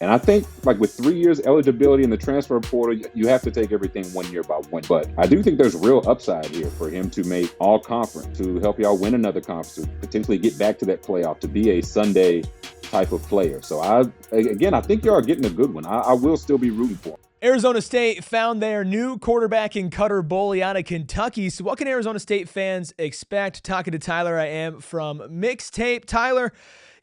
And I think like with 3 years eligibility in the transfer portal, you have to take everything 1 year by 1 year. But I do think there's real upside here for him to make all conference, to help y'all win another conference, to potentially get back to that playoff, to be a Sunday type of player. So I think y'all are getting a good one. I will still be rooting for him. Arizona State found their new quarterback in Cutter Boley out of Kentucky. So what can Arizona State fans expect? Talking to Tyler, I am from Mixtape. Tyler,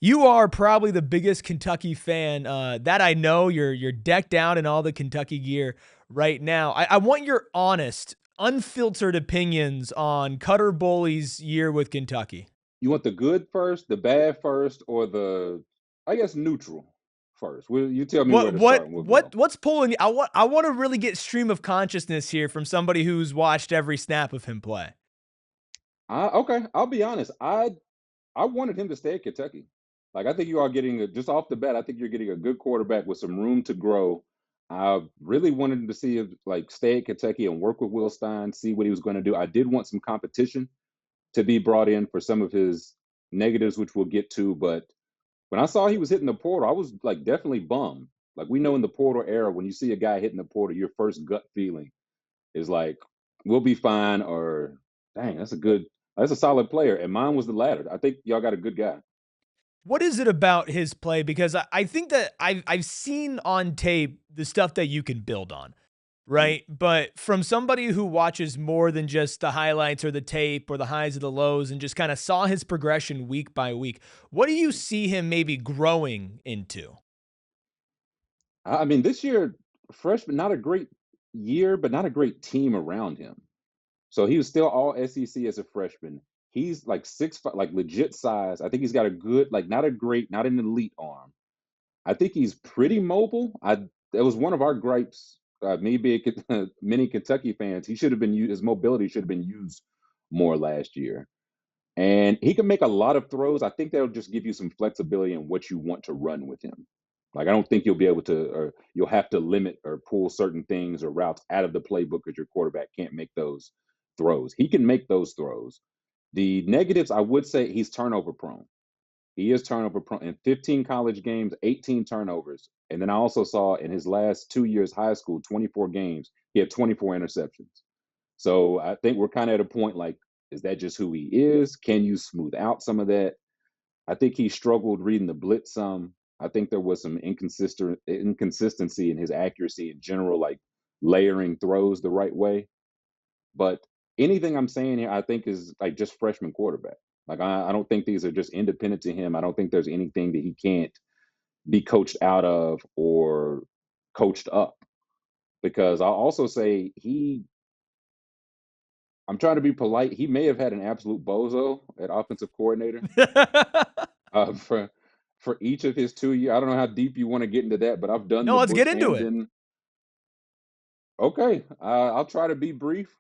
you are probably the biggest Kentucky fan that I know. You're decked out in all the Kentucky gear right now. I want your honest, unfiltered opinions on Cutter Boley's year with Kentucky. You want the good first, the bad first, or I guess, neutral first? You tell me where What to what start and we'll what go. what's pulling you? I want to really get stream of consciousness here from somebody who's watched every snap of him play. Okay, I'll be honest. I wanted him to stay at Kentucky. Like I think you are getting just off the bat. I think you're getting a good quarterback with some room to grow. I really wanted him to see if like stay at Kentucky and work with Will Stein, see what he was going to do. I did want some competition to be brought in for some of his negatives, which we'll get to. But when I saw he was hitting the portal, I was like definitely bummed. Like we know in the portal era, when you see a guy hitting the portal, your first gut feeling is like, we'll be fine, or dang, that's a solid player. And mine was the latter. I think y'all got a good guy. What is it about his play? Because I think that I've seen on tape the stuff that you can build on, Mhm. right? But from somebody who watches more than just the highlights or the tape or the highs or the lows and just kind of saw his progression week by week, what do you see him maybe growing into? I mean, this year, freshman, not a great year, but not a great team around him. So he was still all SEC as a freshman. He's like 6'5", like legit size. I think he's got a good, like not a great, not an elite arm. I think he's pretty mobile. That was one of our gripes. Me being many Kentucky fans, he should have been used. His mobility should have been used more last year. And he can make a lot of throws. I think that'll just give you some flexibility in what you want to run with him. Like I don't think you'll be able to, or you'll have to limit or pull certain things or routes out of the playbook because your quarterback can't make those throws. He can make those throws. The negatives, I would say, he's turnover prone. He is turnover prone in 15 college games, 18 turnovers. And then I also saw in his last 2 years high school, 24 games, he had 24 interceptions. So I think we're kind of at a point like, is that just who he is? Can you smooth out some of that? I think he struggled reading the blitz some. I think there was some inconsistency in his accuracy in general, like layering throws the right way. But anything I'm saying here, I think is like just freshman quarterback. Like I don't think these are just independent to him. I don't think there's anything that he can't be coached out of or coached up. Because I'll also say I'm trying to be polite. He may have had an absolute bozo at offensive coordinator uh, for for each of his 2 years. I don't know how deep you want to get into that, but I've done No, the let's Bush get into it. Hamden. Okay, I'll try to be brief,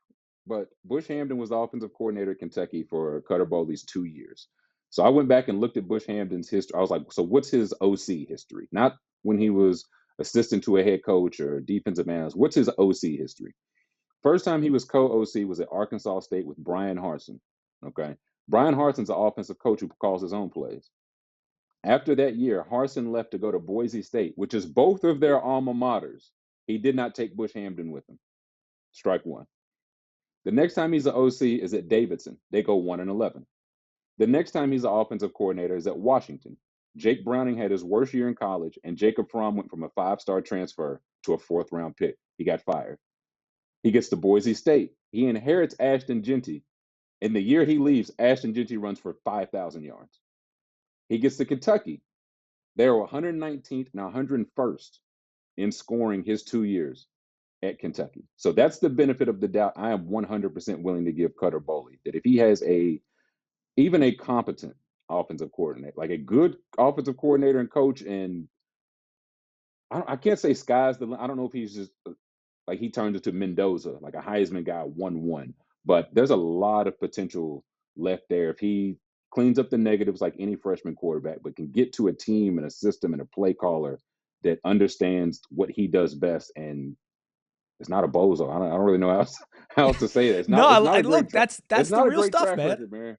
but Bush Hamden was the offensive coordinator at Kentucky for Cutter Boley's 2 years. So I went back and looked at Bush Hamden's history. I was like, so what's his OC history? Not when he was assistant to a head coach or defensive analyst. What's his OC history? First time he was co-OC was at Arkansas State with Brian Harsin. Okay. Brian Harsin's an offensive coach who calls his own plays. After that year, Harsin left to go to Boise State, which is both of their alma maters. He did not take Bush Hamden with him. Strike one. The next time he's an OC is at Davidson. They go 1-11. The next time he's an offensive coordinator is at Washington. Jake Browning had his worst year in college, and Jacob Fromm went from a 5-star transfer to a fourth round pick. He got fired. He gets to Boise State. He inherits Ashton Genty. In the year he leaves, Ashton Genty runs for 5,000 yards. He gets to Kentucky. They're 119th and 101st in scoring his 2 years at Kentucky. So that's the benefit of the doubt. I am 100% willing to give Cutter Boley that if he has even a competent offensive coordinator, like a good offensive coordinator and coach, and I can't say sky's the limit. I don't know if he's just like he turned into Mendoza, like a Heisman guy, 1-1. But there's a lot of potential left there if he cleans up the negatives like any freshman quarterback, but can get to a team and a system and a play caller that understands what he does best and it's not a bozo. I don't really know how else to say that. No, It's not a great look, track. that's It's the not a real great stuff, track man. record, man.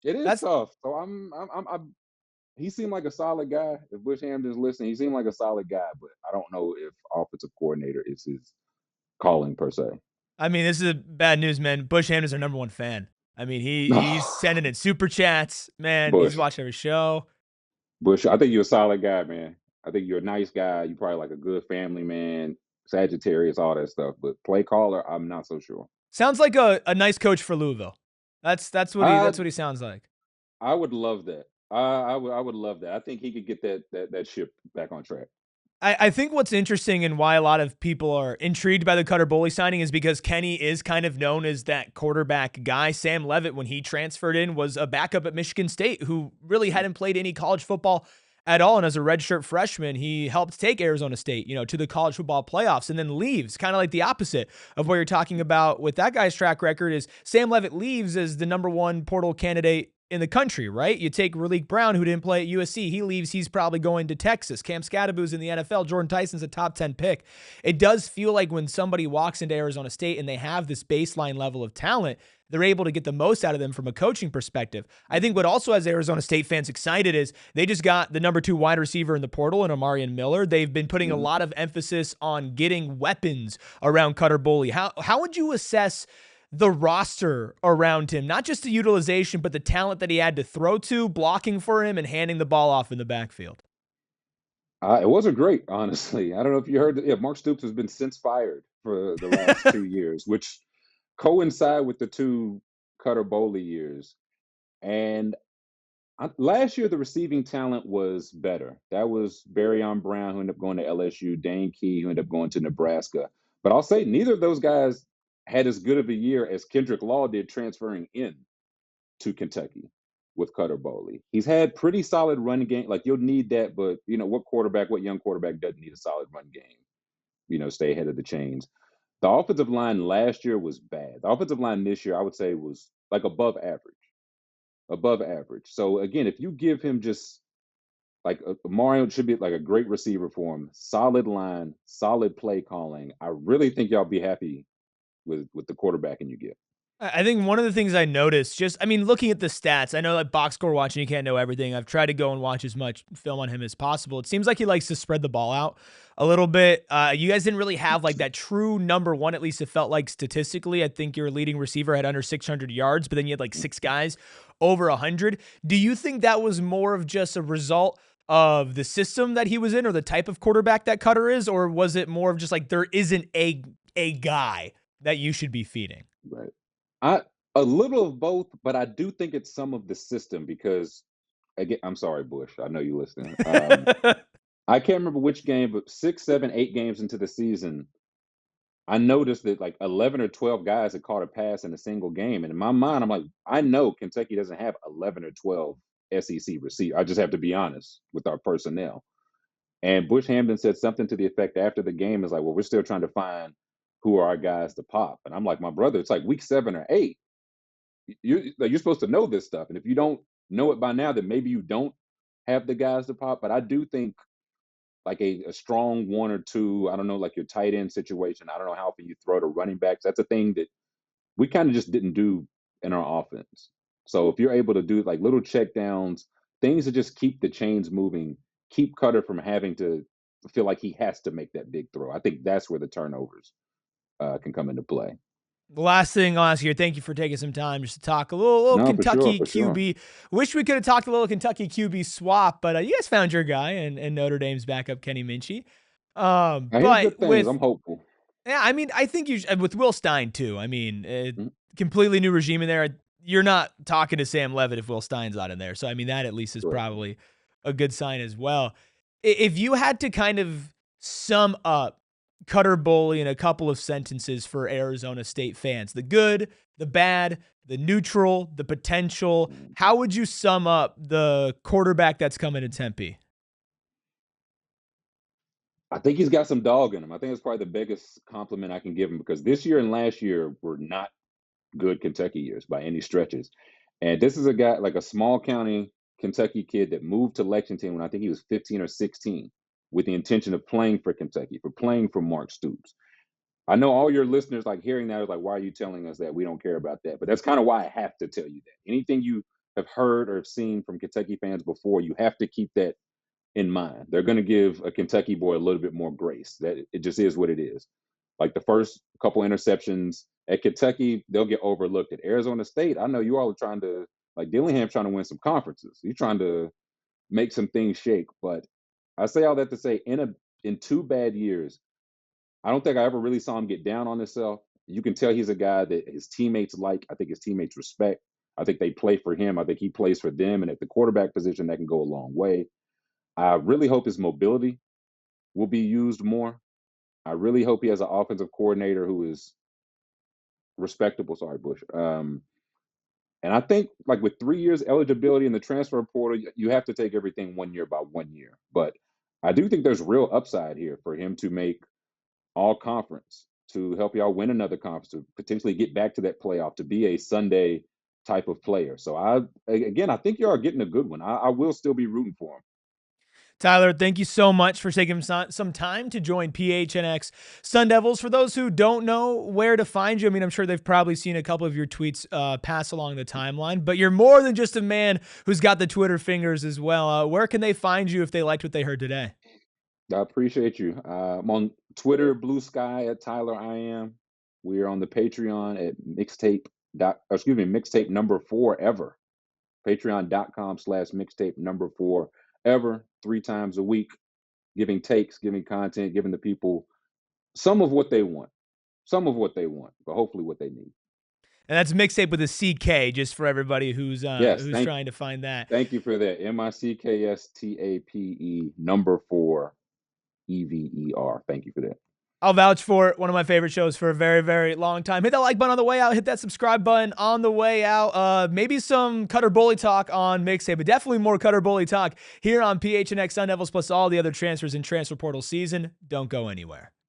It is That's tough. So he seemed like a solid guy. If Bush Hamden's listening, he seemed like a solid guy, but I don't know if offensive coordinator is his calling per se. I mean, this is bad news, man. Bush Hamden's our number one fan. I mean, he's sending in super chats, man. He's Bush, watching every show. Bush, I think you're a solid guy, man. I think you're a nice guy. You probably like a good family man, Sagittarius, all that stuff. But play caller, I'm not so sure. Sounds like a nice coach for Louisville. I That's what he sounds like. I would love that. I would love that. I think he could get that ship back on track. I think what's interesting and why a lot of people are intrigued by the Cutter Boley signing is because Kenny is kind of known as that quarterback guy. Sam Leavitt, when he transferred in, was a backup at Michigan State who really hadn't played any college football at all. And as a redshirt freshman, he helped take Arizona State, to the college football playoffs and then leaves, kind of like the opposite of what you're talking about with that guy's track record is Sam Leavitt leaves as the number one portal candidate in the country, right? You take Raleek Brown, who didn't play at USC. He leaves. He's probably going to Texas. Cam Scadaboo's in the NFL. Jordan Tyson's a top 10 pick. It does feel like when somebody walks into Arizona State and they have this baseline level of talent, they're able to get the most out of them from a coaching perspective. I think what also has Arizona State fans excited is they just got the number 2 wide receiver in the portal in Amarian Miller. They've been putting a lot of emphasis on getting weapons around Cutter Boley. How would you assess the roster around him, not just the utilization, but the talent that he had to throw to, blocking for him, and handing the ball off in the backfield? It wasn't great, honestly. I don't know if you heard that. Yeah, Mark Stoops has been since fired for the last 2 years, which coincide with the 2 Cutter Boley years. And last year, the receiving talent was better. That was Barryon Brown, who ended up going to LSU, Dane Key, who ended up going to Nebraska. But I'll say neither of those guys had as good of a year as Kendrick Law did transferring in to Kentucky with Cutter Boley. He's had pretty solid run game. Like you'll need that, but what young quarterback doesn't need a solid run game? Stay ahead of the chains. The offensive line last year was bad. The offensive line this year, I would say, was like above average. Above average. So again, if you give him just like Mario should be like a great receiver for him, solid line, solid play calling. I really think y'all be happy with the quarterbacking you get. I think one of the things I noticed, looking at the stats, I know like box score watching, you can't know everything. I've tried to go and watch as much film on him as possible. It seems like he likes to spread the ball out a little bit. You guys didn't really have like that true number one, at least it felt like statistically. I think your leading receiver had under 600 yards, but then you had like 6 guys over 100. Do you think that was more of just a result of the system that he was in or the type of quarterback that Cutter is? Or was it more of just like there isn't a guy that you should be feeding? Right. I a little of both, but I do think it's some of the system because again, I'm sorry, Bush. I know you listening. I can't remember which game, but 6, 7, 8 games into the season, I noticed that like 11 or 12 guys had caught a pass in a single game. And in my mind, I'm like, I know Kentucky doesn't have 11 or 12 SEC receivers. I just have to be honest with our personnel. And Bush Hamden said something to the effect after the game is like, well, we're still trying to find who are our guys to pop. And I'm like, my brother, it's like week 7 or 8. You're supposed to know this stuff. And if you don't know it by now, then maybe you don't have the guys to pop. But I do think like a strong 1 or 2, I don't know, like your tight end situation. I don't know how often you throw to running backs. That's a thing that we kind of just didn't do in our offense. So if you're able to do like little check downs, things that just keep the chains moving, keep Cutter from having to feel like he has to make that big throw. I think that's where the turnovers can come into play. The last thing I'll ask you, thank you for taking some time just to talk a little No, for sure, Kentucky for sure. QB. Wish we could have talked a little Kentucky QB swap, but you guys found your guy and Notre Dame's backup, Kenny Minchie. I hear But good things. I'm hopeful. yeah, I think with Will Stein too. Mhm. Completely new regime in there. You're not talking to Sam Leavitt if Will Stein's not in there. So that at least is Correct. probably a good sign as well. If you had to kind of sum up Cutter Boley in a couple of sentences for Arizona State fans, the good, the bad, the neutral, the potential, how would you sum up the quarterback that's coming to Tempe? I think he's got some dog in him. I think it's probably the biggest compliment I can give him because this year and last year were not good Kentucky years by any stretches. And this is a guy like a small county Kentucky kid that moved to Lexington when I think he was 15 or 16 with the intention of playing for Kentucky, for playing for Mark Stoops. I know all your listeners like hearing that is like, why are you telling us that? We don't care about that. But that's kind of why I have to tell you that. Anything you have heard or have seen from Kentucky fans before, you have to keep that in mind. They're going to give a Kentucky boy a little bit more grace. That it just is what it is. Like the first couple interceptions at Kentucky, they'll get overlooked. At Arizona State, I know you all are trying to, like Dillingham trying to win some conferences. He's trying to make some things shake. But I say all that to say, in 2 bad years, I don't think I ever really saw him get down on himself. You can tell he's a guy that his teammates like. I think his teammates respect. I think they play for him. I think he plays for them. And at the quarterback position, that can go a long way. I really hope his mobility will be used more. I really hope he has an offensive coordinator who is respectable. Sorry, Bush. And I think like with 3 years eligibility in the transfer portal, you have to take everything 1 year by 1 year. But I do think there's real upside here for him to make all conference, to help y'all win another conference, to potentially get back to that playoff, to be a Sunday type of player. So I think y'all are getting a good one. I will still be rooting for him. Tyler, thank you so much for taking some time to join PHNX Sun Devils. For those who don't know where to find you, I mean, I'm sure they've probably seen a couple of your tweets pass along the timeline, but you're more than just a man who's got the Twitter fingers as well. Where can they find you if they liked what they heard today? I appreciate you. I'm on Twitter, Blue Sky at Tyler I am. We are on the Patreon at mixtape number 4 ever. Patreon.com/mixtape number 4 ever, 3 times a week, giving takes, giving content, giving the people some of what they want, but hopefully what they need. And that's mixtape with a CK, just for everybody who's Yes, trying to find that. thank you for that. MICKSTAPE number 4 EVER. Thank you for that. I'll vouch for it. One of my favorite shows for a very, very long time. Hit that like button on the way out. Hit that subscribe button on the way out. Maybe some Cutter Boley talk on Mixtape, but definitely more Cutter Boley talk here on PHNX Sun Devils, plus all the other transfers in transfer portal season. Don't go anywhere.